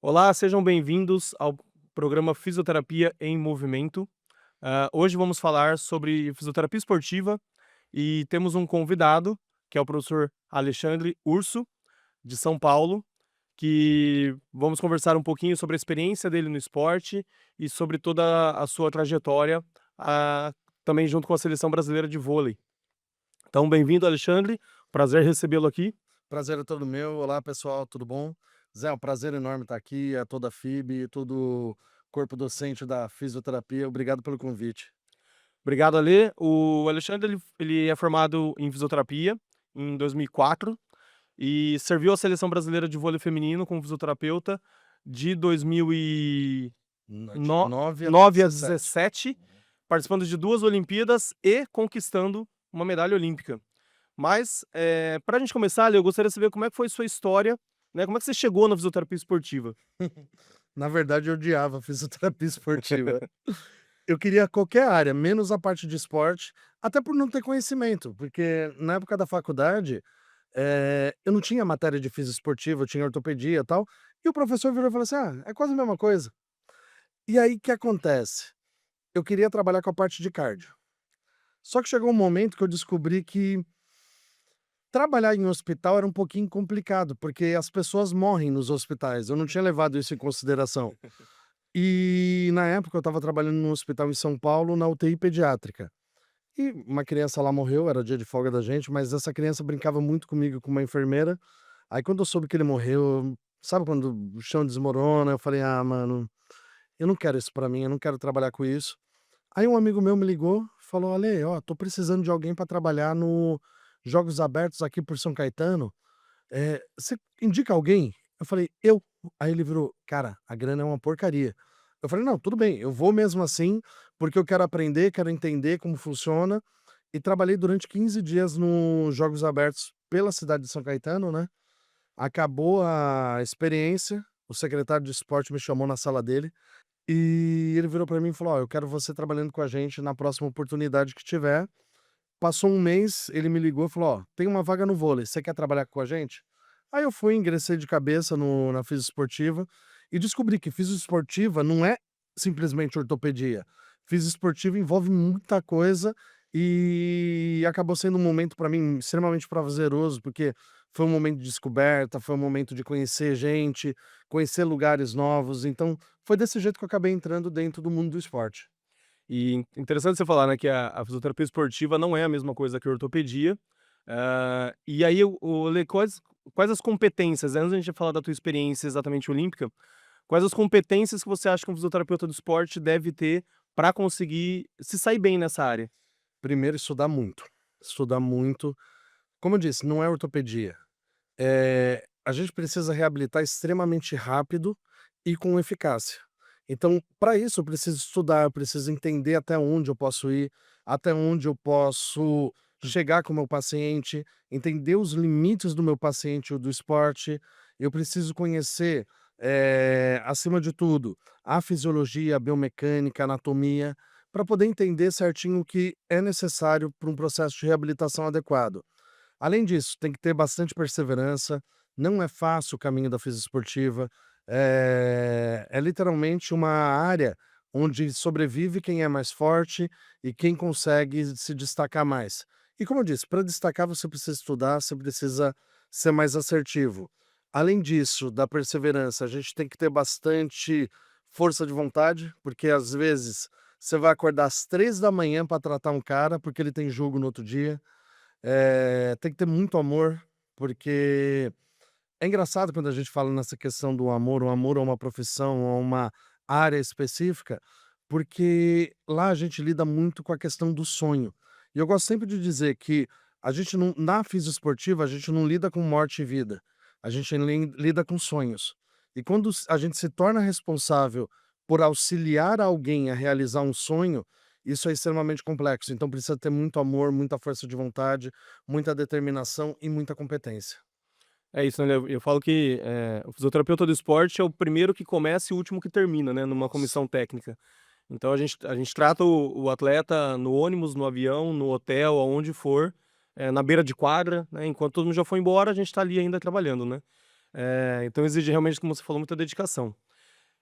Olá, sejam bem-vindos ao programa Fisioterapia em Movimento. Hoje vamos falar sobre fisioterapia esportiva e temos um convidado, que é o professor Alexandre Urso, de São Paulo, que vamos conversar um pouquinho sobre a experiência dele no esporte e sobre toda a sua trajetória, também junto com a seleção brasileira de vôlei. Então, bem-vindo, Alexandre. Prazer recebê-lo aqui. Prazer é todo meu. Olá, pessoal, tudo bom? Zé, é um prazer enorme estar aqui, a toda a FIB, todo o corpo docente da fisioterapia. Obrigado pelo convite. Obrigado, Ale. O Alexandre, ele é formado em fisioterapia em 2004 e serviu a seleção brasileira de vôlei feminino como fisioterapeuta de 2009 De 9 a a 17. 17, participando de 2 Olimpíadas e conquistando uma medalha olímpica. Mas, para a gente começar, Ale, eu gostaria de saber como é que foi sua história, né, como é que você chegou na fisioterapia esportiva? Na verdade, eu odiava a fisioterapia esportiva. Eu queria qualquer área, menos a parte de esporte, até por não ter conhecimento, porque na época da faculdade, eu não tinha matéria de física esportiva, eu tinha ortopedia e tal, e o professor virou e falou assim: "Ah, é quase a mesma coisa". E aí, o que acontece? Eu queria trabalhar com a parte de cardio. Só que chegou um momento que eu descobri que trabalhar em hospital era um pouquinho complicado, porque as pessoas morrem nos hospitais, eu não tinha levado isso em consideração. E na época eu estava trabalhando num hospital em São Paulo, na UTI pediátrica. E uma criança lá morreu, era dia de folga da gente, mas essa criança brincava muito comigo com uma enfermeira. Aí quando eu soube que ele morreu, sabe quando o chão desmorona, eu falei: "Ah, mano, eu não quero isso pra mim, eu não quero trabalhar com isso". Aí um amigo meu me ligou, falou: "Ale, ó, tô precisando de alguém pra trabalhar no Jogos Abertos aqui por São Caetano, você indica alguém?" Eu falei: "Eu". Aí ele virou: "Cara, a grana é uma porcaria". Eu falei: "Não, tudo bem, eu vou mesmo assim, porque eu quero aprender, quero entender como funciona". E trabalhei durante 15 dias nos Jogos Abertos pela cidade de São Caetano, né. Acabou a experiência, o secretário de esporte me chamou na sala dele e ele virou pra mim e falou: "Ó, eu quero você trabalhando com a gente na próxima oportunidade que tiver". Passou um mês, ele me ligou e falou: "Ó, tem uma vaga no vôlei, você quer trabalhar com a gente?". Aí eu fui, ingressei de cabeça no na fisioesportiva e descobri que fisioesportiva não é simplesmente ortopedia. Fisioesportiva envolve muita coisa e acabou sendo um momento para mim extremamente prazeroso, porque foi um momento de descoberta, foi um momento de conhecer gente, conhecer lugares novos, então foi desse jeito que eu acabei entrando dentro do mundo do esporte. E interessante você falar, né, que a fisioterapia esportiva não é a mesma coisa que a ortopedia. E aí o Le quais as competências, antes da gente falar da tua experiência exatamente olímpica, quais as competências que você acha que um fisioterapeuta do esporte deve ter para conseguir se sair bem nessa área? Primeiro estudar muito, estudar muito. Como eu disse, não é ortopedia. A gente precisa reabilitar extremamente rápido e com eficácia. Então, para isso eu preciso estudar, eu preciso entender até onde eu posso ir, até onde eu posso chegar com o meu paciente, entender os limites do meu paciente ou do esporte. Eu preciso conhecer, acima de tudo, a fisiologia, a biomecânica, a anatomia, para poder entender certinho o que é necessário para um processo de reabilitação adequado. Além disso, tem que ter bastante perseverança, não é fácil o caminho da fisioesportiva, é literalmente uma área onde sobrevive quem é mais forte e quem consegue se destacar mais. E como eu disse, para destacar você precisa estudar, você precisa ser mais assertivo. Além disso, da perseverança, a gente tem que ter bastante força de vontade, porque às vezes você vai acordar às 3 da manhã para tratar um cara, porque ele tem jogo no outro dia. Tem que ter muito amor, porque é engraçado quando a gente fala nessa questão do amor, o amor a uma profissão, a uma área específica, porque lá a gente lida muito com a questão do sonho. E eu gosto sempre de dizer que a gente não na fisioesportiva, a gente não lida com morte e vida, a gente lida com sonhos. E quando a gente se torna responsável por auxiliar alguém a realizar um sonho, isso é extremamente complexo, então precisa ter muito amor, muita força de vontade, muita determinação e muita competência. É isso, né, eu falo que, o fisioterapeuta do esporte é o primeiro que começa e o último que termina, né, numa Nossa. comissão técnica. Então a gente trata o atleta no ônibus, no avião, no hotel, aonde for, na beira de quadra, né, enquanto todo mundo já foi embora, a gente tá ali ainda trabalhando, né. Então exige realmente, como você falou, muita dedicação.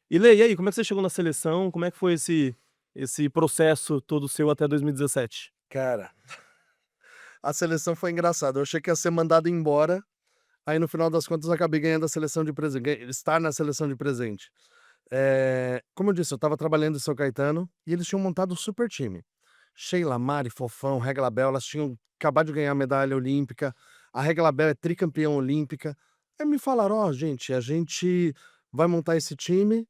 E Lê, e aí, como é que você chegou na seleção? Como é que foi esse processo todo seu até 2017? Cara, a seleção foi engraçada, eu achei que ia ser mandado embora, aí no final das contas eu acabei ganhando a seleção de presente, estar na seleção de presente. Como eu disse, eu estava trabalhando em São Caetano e eles tinham montado um super time. Sheila, Mari, Fofão, Regla Bel, elas tinham acabado de ganhar a medalha olímpica, a Regla Bel é tricampeã olímpica. Aí me falaram: "Ó, gente, a gente vai montar esse time,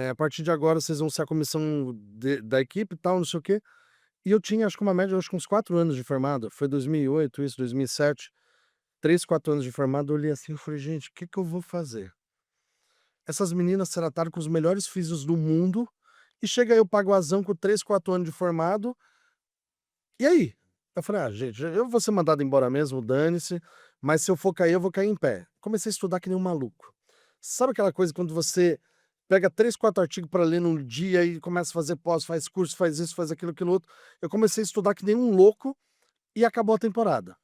a partir de agora vocês vão ser a comissão da equipe e tal, não sei o quê". E eu tinha acho que uma média, acho que uns 4 anos de formado, foi 2008 isso, 2007, 3, 4 anos de formado, eu olhei assim, eu falei: "Gente, o que que eu vou fazer?". Essas meninas trataram com os melhores físios do mundo, e chega eu paguazão com 3, 4 anos de formado, e aí? Eu falei: "Ah, gente, eu vou ser mandado embora mesmo, dane-se, mas se eu for cair, eu vou cair em pé". Comecei a estudar que nem um maluco. Sabe aquela coisa quando você pega 3, 4 artigos para ler num dia e começa a fazer pós, faz curso, faz isso, faz aquilo, aquilo outro. Eu comecei a estudar que nem um louco e acabou a temporada.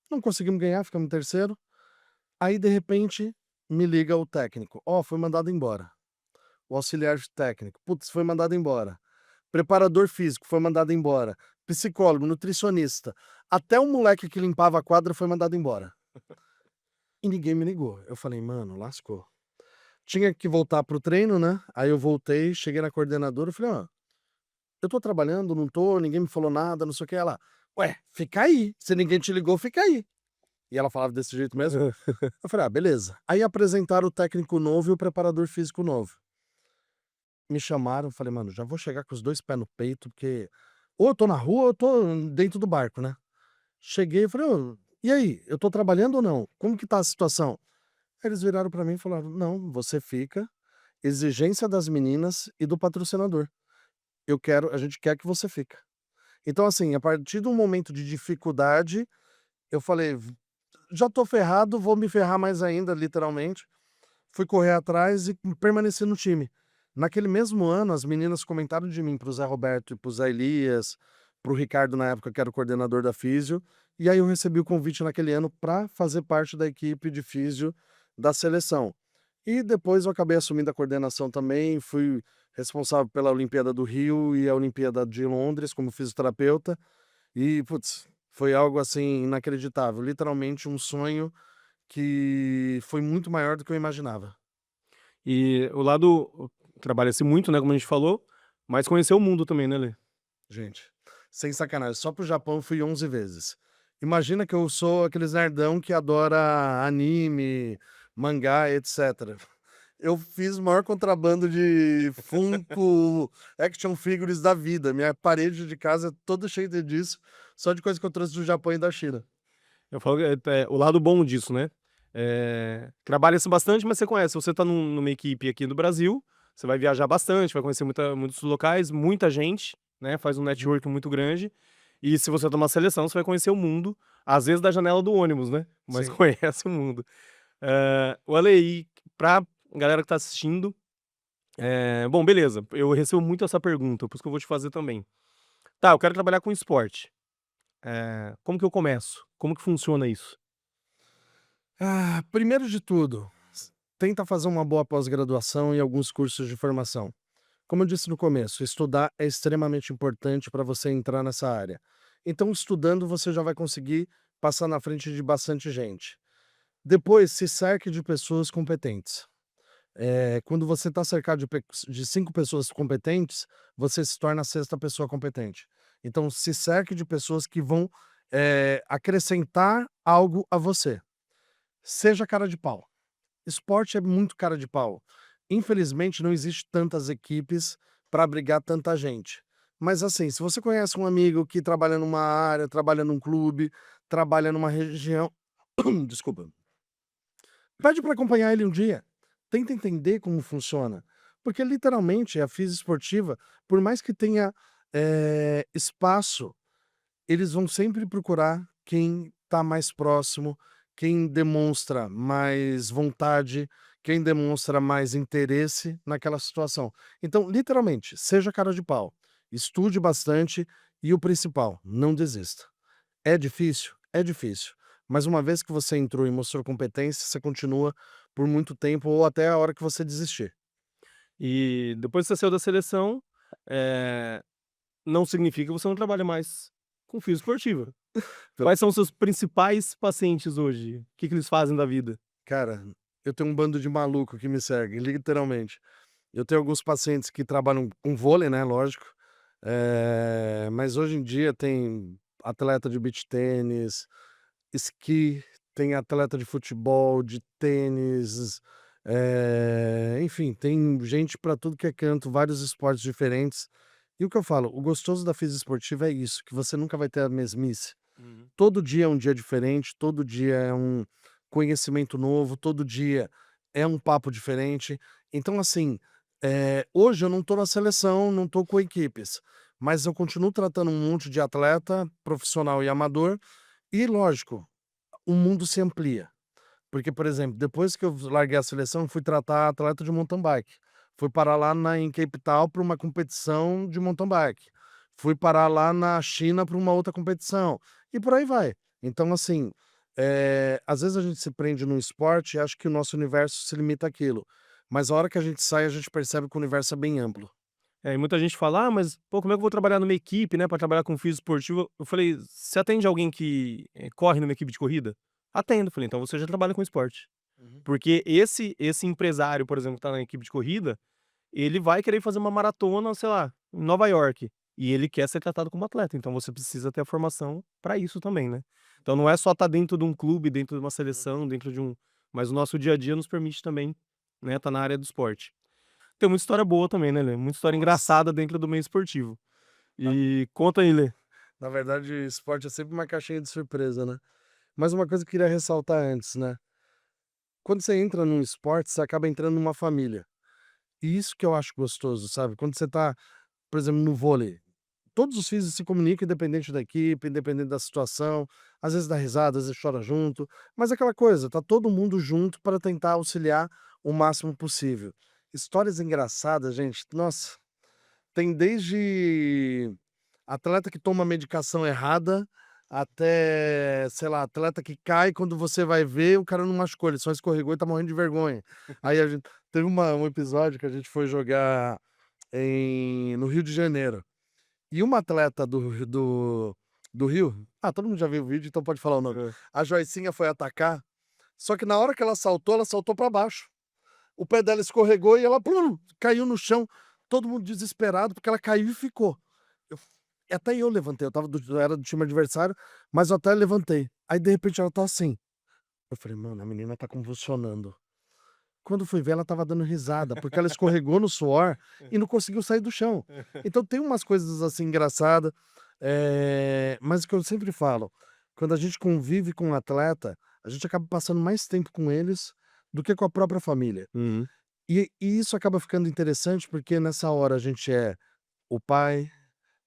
Não conseguimos ganhar, ficamos em terceiro. Aí, de repente, me liga o técnico: "Ó, foi mandado embora". O auxiliar técnico, putz, foi mandado embora. Preparador físico, foi mandado embora. Psicólogo, nutricionista, até o moleque que limpava a quadra foi mandado embora. E ninguém me ligou. Eu falei: "Mano, lascou". Tinha que voltar pro treino, né, aí eu voltei, cheguei na coordenadora, eu falei: "Ó, eu tô trabalhando, não tô, ninguém me falou nada, não sei o quê". Ela: "Ué, fica aí, se ninguém te ligou, fica aí". E ela falava desse jeito mesmo. Eu falei: "Ah, beleza". Aí apresentaram o técnico novo e o preparador físico novo. Me chamaram, eu falei: "Mano, já vou chegar com os 2 pés no peito, porque ou eu tô na rua ou eu tô dentro do barco, né". Cheguei e falei: "Ô, e aí, eu tô trabalhando ou não? Como que tá a situação?". Aí eles viraram pra mim e falaram: "Não, você fica, exigência das meninas e do patrocinador. A gente quer que você fica". Então, assim, a partir de um momento de dificuldade, eu falei: "Já tô ferrado, vou me ferrar mais ainda", literalmente. Fui correr atrás e permaneci no time. Naquele mesmo ano, as meninas comentaram de mim para o Zé Roberto e para o Zé Elias, para o Ricardo na época que era o coordenador da físio, e aí eu recebi o convite naquele ano para fazer parte da equipe de físio da seleção. E depois eu acabei assumindo a coordenação também, fui responsável pela Olimpíada do Rio e a Olimpíada de Londres como fisioterapeuta, e putz, foi algo assim inacreditável, literalmente um sonho que foi muito maior do que eu imaginava. E o lado trabalha-se muito, né, como a gente falou, mas conheceu o mundo também, né, Lê? Gente, sem sacanagem, só para o Japão eu fui 11 vezes. Imagina que eu sou aqueles nerdão que adora anime, mangá, etcétera. Eu fiz o maior contrabando de Funko, action figures da vida. Minha parede de casa é toda cheia disso, só de coisa que eu trouxe do Japão e da China. Eu falo que o lado bom disso, né, trabalha-se bastante, mas você conhece. Você tá numa equipe aqui no Brasil, você vai viajar bastante, vai conhecer muitos locais, muita gente, né, faz um Uhum. network muito grande. E se você tá numa seleção, você vai conhecer o mundo, às vezes da janela do ônibus, né, mas Sim. conhece o mundo. Olha aí, pra galera que tá assistindo, bom, beleza, eu recebo muito essa pergunta, por isso que eu vou te fazer também. Tá, eu quero trabalhar com esporte, como que eu começo? Como que funciona isso? Ah, primeiro de tudo, tenta fazer uma boa pós-graduação e alguns cursos de formação. Como eu disse no começo, estudar é extremamente importante para você entrar nessa área. Então, estudando, você já vai conseguir passar na frente de bastante gente. Depois, se cerque de pessoas competentes. Quando você está cercado de 5 pessoas competentes, você se torna a sexta pessoa competente. Então, se cerque de pessoas que vão acrescentar algo a você. Seja cara de pau. Esporte é muito cara de pau. Infelizmente, não existe tantas equipes para abrigar tanta gente. Mas assim, se você conhece um amigo que trabalha numa área, trabalha num clube, trabalha numa região, desculpa, pede para acompanhar ele um dia. Tenta entender como funciona. Porque literalmente a física esportiva, por mais que tenha espaço, eles vão sempre procurar quem está mais próximo, quem demonstra mais vontade, quem demonstra mais interesse naquela situação. Então, literalmente, seja cara de pau, estude bastante e o principal, não desista. É difícil? É difícil, mas uma vez que você entrou e mostrou competência, você continua por muito tempo ou até a hora que você desistir. E depois que você saiu da seleção, eh, não significa que você não trabalha mais com fisioesportiva. Quais são os seus principais pacientes hoje? O que que eles fazem da vida? Cara, eu tenho um bando de maluco que me segue, literalmente. Eu tenho alguns pacientes que trabalham com vôlei, né, lógico, mas hoje em dia tem atleta de beach tênis, esqui, tem atleta de futebol, de tênis, enfim, tem gente para tudo que é canto, vários esportes diferentes. E o que eu falo, o gostoso da fisioesportiva é isso, que você nunca vai ter a mesmice. Uhum. Todo dia é um dia diferente, todo dia é um conhecimento novo, todo dia é um papo diferente. Então, assim, hoje eu não tô na seleção, não tô com equipes, mas eu continuo tratando um monte de atleta, profissional e amador, e lógico, o mundo se amplia. Porque, por exemplo, depois que eu larguei a seleção, eu fui tratar atleta de mountain bike. Fui parar lá em Cape Town para uma competição de mountain bike. Fui parar lá na China para uma outra competição. E por aí vai. Então, assim, às vezes a gente se prende num esporte e acha que o nosso universo se limita àquilo. Mas a hora que a gente sai, a gente percebe que o universo é bem amplo. É, e muita gente fala: "Ah, mas pô, como é que eu vou trabalhar numa equipe, né, pra trabalhar com fisioesportivo?" Eu falei: "Você atende alguém que, corre numa equipe de corrida?" "Atendo." Falei: "Então você já trabalha com esporte." Uhum. Porque esse empresário, por exemplo, que tá na equipe de corrida, ele vai querer fazer uma maratona, sei lá, em Nova York, e ele quer ser tratado como atleta, então você precisa ter a formação pra isso também, né. Então não é só estar dentro de um clube, dentro de uma seleção, dentro de um mas o nosso dia a dia nos permite também, né, estar na área do esporte. Tem muita história boa também, né, Lê, muita história Nossa. engraçada dentro do meio esportivo. Na E conta aí, Lê. na verdade, esporte é sempre uma caixinha de surpresa, né. Mas uma coisa que eu queria ressaltar antes, né, quando você entra num esporte, você acaba entrando numa família. E isso que eu acho gostoso, sabe, quando você tá, por exemplo, no vôlei, todos os físicos se comunicam independente da equipe, independente da situação, às vezes dá risada, às vezes chora junto, mas é aquela coisa, tá todo mundo junto para tentar auxiliar o máximo possível. Histórias engraçadas, gente, nossa, tem desde atleta que toma medicação errada, até, sei lá, atleta que cai, quando você vai ver, o cara não machucou, ele só escorregou e tá morrendo de vergonha. Aí a gente teve um episódio que a gente foi jogar no Rio de Janeiro, e uma atleta do Rio, todo mundo já viu o vídeo, então pode falar o nome. Hã. A Joicinha foi atacar, só que na hora que ela saltou pra baixo. O pé dela escorregou e ela plum, caiu no chão, todo mundo desesperado, porque ela caiu e ficou. Eu até eu levantei, eu era do time adversário, mas eu até levantei. Aí de repente ela tá assim. Eu falei: "Mano, a menina tá convulsionando". Quando fui ver ela estava dando risada, porque ela escorregou no suor e não conseguiu sair do chão. Então tem umas coisas assim engraçada, mas o que eu sempre falo, quando a gente convive com um atleta, a gente acaba passando mais tempo com eles do que com a própria família. Uhum. E isso acaba ficando interessante, porque nessa hora a gente é o pai,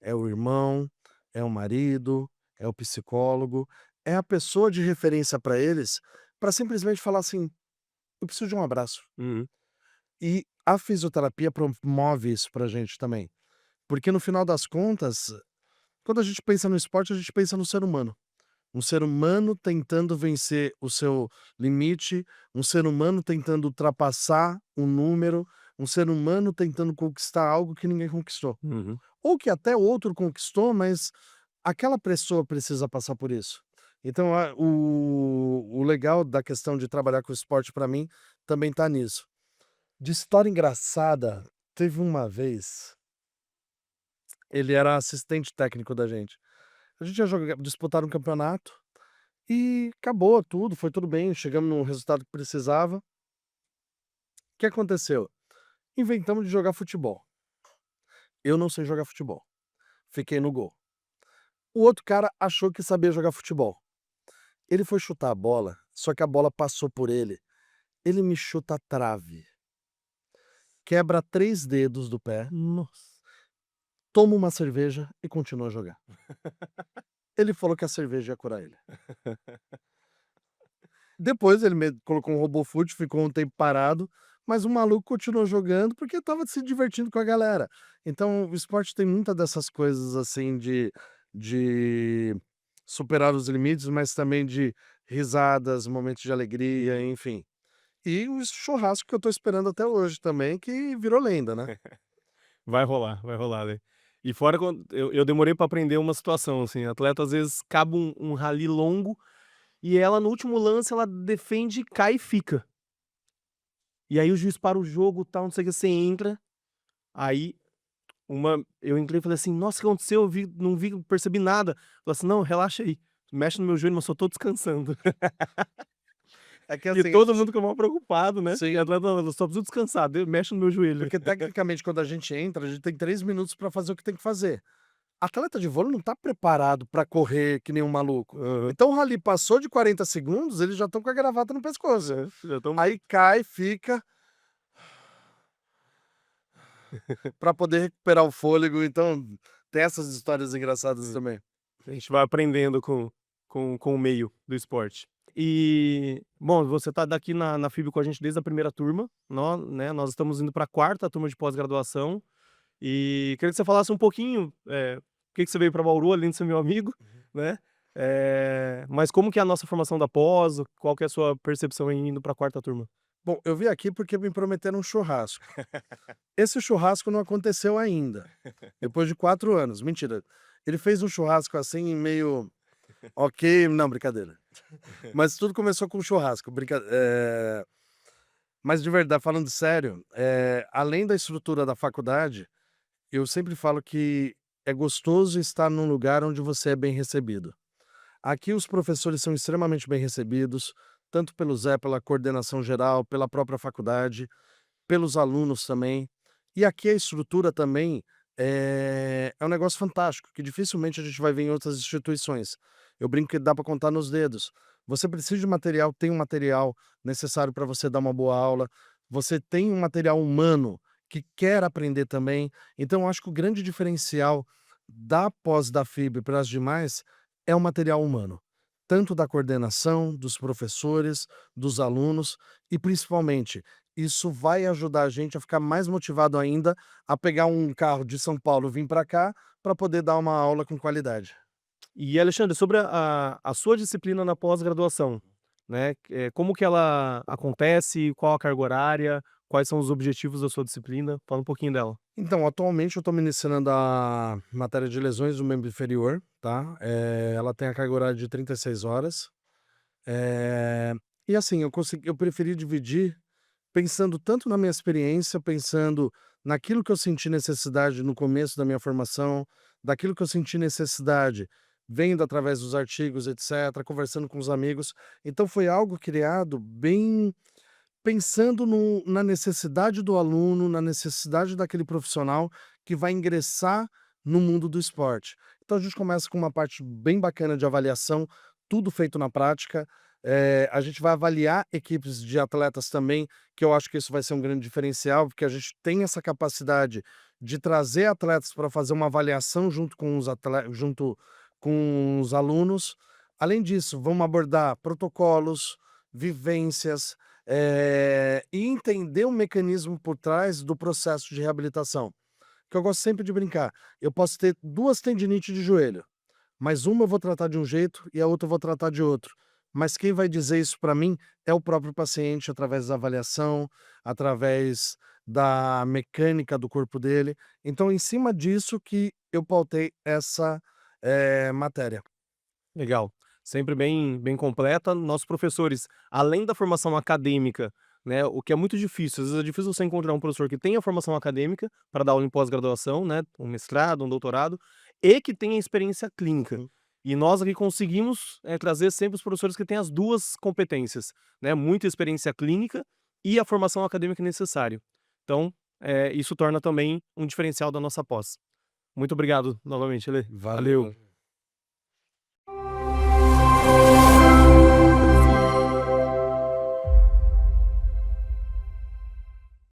é o irmão, é o marido, é o psicólogo, é a pessoa de referência para eles, para simplesmente falar assim: "Eu preciso de um abraço". Uhum. E a fisioterapia promove isso pra gente também, porque no final das contas, quando a gente pensa no esporte, a gente pensa no ser humano. Um ser humano tentando vencer o seu limite, um ser humano tentando ultrapassar um número, um ser humano tentando conquistar algo que ninguém conquistou. Uhum. Ou que até outro conquistou, mas aquela pessoa precisa passar por isso. Então o legal da questão de trabalhar com esporte pra mim, também tá nisso. De história engraçada, teve uma vez, ele era assistente técnico da gente. A gente ia disputar um campeonato e acabou tudo, foi tudo bem, chegamos no resultado que precisava. O que aconteceu? Inventamos de jogar futebol. Eu não sei jogar futebol, fiquei no gol. O outro cara achou que sabia jogar futebol. Ele foi chutar a bola, só que a bola passou por ele. Ele me chuta a trave, quebra 3 dedos do pé, Nossa. toma uma cerveja e continua a jogar. Ele falou que a cerveja ia curar ele. Depois ele colocou um RoboFoot, ficou um tempo parado, mas o maluco continuou jogando, porque estava se divertindo com a galera. Então o esporte tem muita dessas coisas, assim, de superar os limites, mas também de risadas, momentos de alegria, enfim. E o churrasco que eu tô esperando até hoje também, que virou lenda, né. Vai rolar, né. E fora quando eu demorei pra aprender uma situação, assim, atleta às vezes acaba um rally longo, e ela no último lance ela defende, cai e fica. E aí o juiz para o jogo, tal, não sei o que, você entra, aí eu entrei e falei assim: "Nossa, o que aconteceu? Eu vi não vi, não percebi nada". Falou assim: "Não, relaxa aí, mexe no meu joelho, mas só tô descansando". É que E assim, todo mundo ficou mal preocupado, né. E sim, atleta: "Não, eu só preciso descansar, mexe no meu joelho". porque tecnicamente quando a gente entra, a gente tem 3 minutos pra fazer o que tem que fazer. Atleta de vôlei não tá preparado pra correr que nem um maluco. Aham. Então o rally passou de 40 segundos, eles já estão com a gravata no pescoço. Já estão. Aí cai, fica, pra poder recuperar o fôlego, então tem essas histórias engraçadas também. A gente vai aprendendo com o meio do esporte. E, bom, você tá daqui na FIB com a gente desde a primeira turma, nós estamos indo para a 4ª turma de pós-graduação, e queria que você falasse um pouquinho, por que que você veio para Bauru, além de ser meu amigo, né, mas como que é a nossa formação da pós, qual que é a sua percepção em indo para a 4ª turma? Bom, eu vim aqui porque me prometeram um churrasco. Esse churrasco não aconteceu ainda, depois de 4 anos. Mentira, ele fez um churrasco, assim, meio ok, não, brincadeira. Mas tudo começou com churrasco, mas de verdade, falando sério, além da estrutura da faculdade, eu sempre falo que é gostoso estar num lugar onde você é bem recebido. Aqui os professores são extremamente bem recebidos, tanto pelo Zé, pela coordenação geral, pela própria faculdade, pelos alunos também. E aqui a estrutura também é um negócio fantástico, que dificilmente a gente vai ver em outras instituições. Eu brinco que dá para contar nos dedos. Você precisa de material, tem um material necessário para você dar uma boa aula. Você tem um material humano que quer aprender também. Então, eu acho que o grande diferencial da pós da FIB para as demais é o material humano, tanto da coordenação, dos professores, dos alunos e principalmente isso vai ajudar a gente a ficar mais motivado ainda a pegar um carro de São Paulo, vir para cá, para poder dar uma aula com qualidade. E Alexandre, sobre a sua disciplina na pós-graduação, né, como que ela acontece, qual a carga horária, quais são os objetivos da sua disciplina? Fala um pouquinho dela. Então, atualmente eu estou ministrando a matéria de lesões do membro inferior, tá? Ela tem a carga horária de 36 horas. Eh, e assim, eu preferi dividir pensando tanto na minha experiência, pensando naquilo que eu senti necessidade no começo da minha formação, daquilo que eu senti necessidade vendo através dos artigos, etc., conversando com os amigos. Então foi algo criado bem pensando na necessidade do aluno, na necessidade daquele profissional que vai ingressar no mundo do esporte. Então a gente começa com uma parte bem bacana de avaliação, tudo feito na prática. A gente vai avaliar equipes de atletas também, que eu acho que isso vai ser um grande diferencial, porque a gente tem essa capacidade de trazer atletas para fazer uma avaliação junto com os alunos. Além disso, vamos abordar protocolos, vivências, e entender o mecanismo por trás do processo de reabilitação. Que eu gosto sempre de brincar, eu posso ter 2 tendinites de joelho, mas uma eu vou tratar de um jeito e a outra eu vou tratar de outro. Mas quem vai dizer isso para mim é o próprio paciente, através da avaliação, através da mecânica do corpo dele. Então, em cima disso que eu pautei essa, matéria. Legal. Sempre bem completa. Nossos professores, além da formação acadêmica, né, o que é muito difícil, às vezes é difícil você encontrar um professor que tenha formação acadêmica para dar aula em pós-graduação, né, um mestrado, um doutorado, e que tenha experiência clínica. Uhum. E nós aqui conseguimos, trazer sempre os professores que têm as 2 competências, né, muita experiência clínica e a formação acadêmica necessária. Então, isso torna também um diferencial da nossa pós. Muito obrigado novamente, Ale. Valeu. Valeu.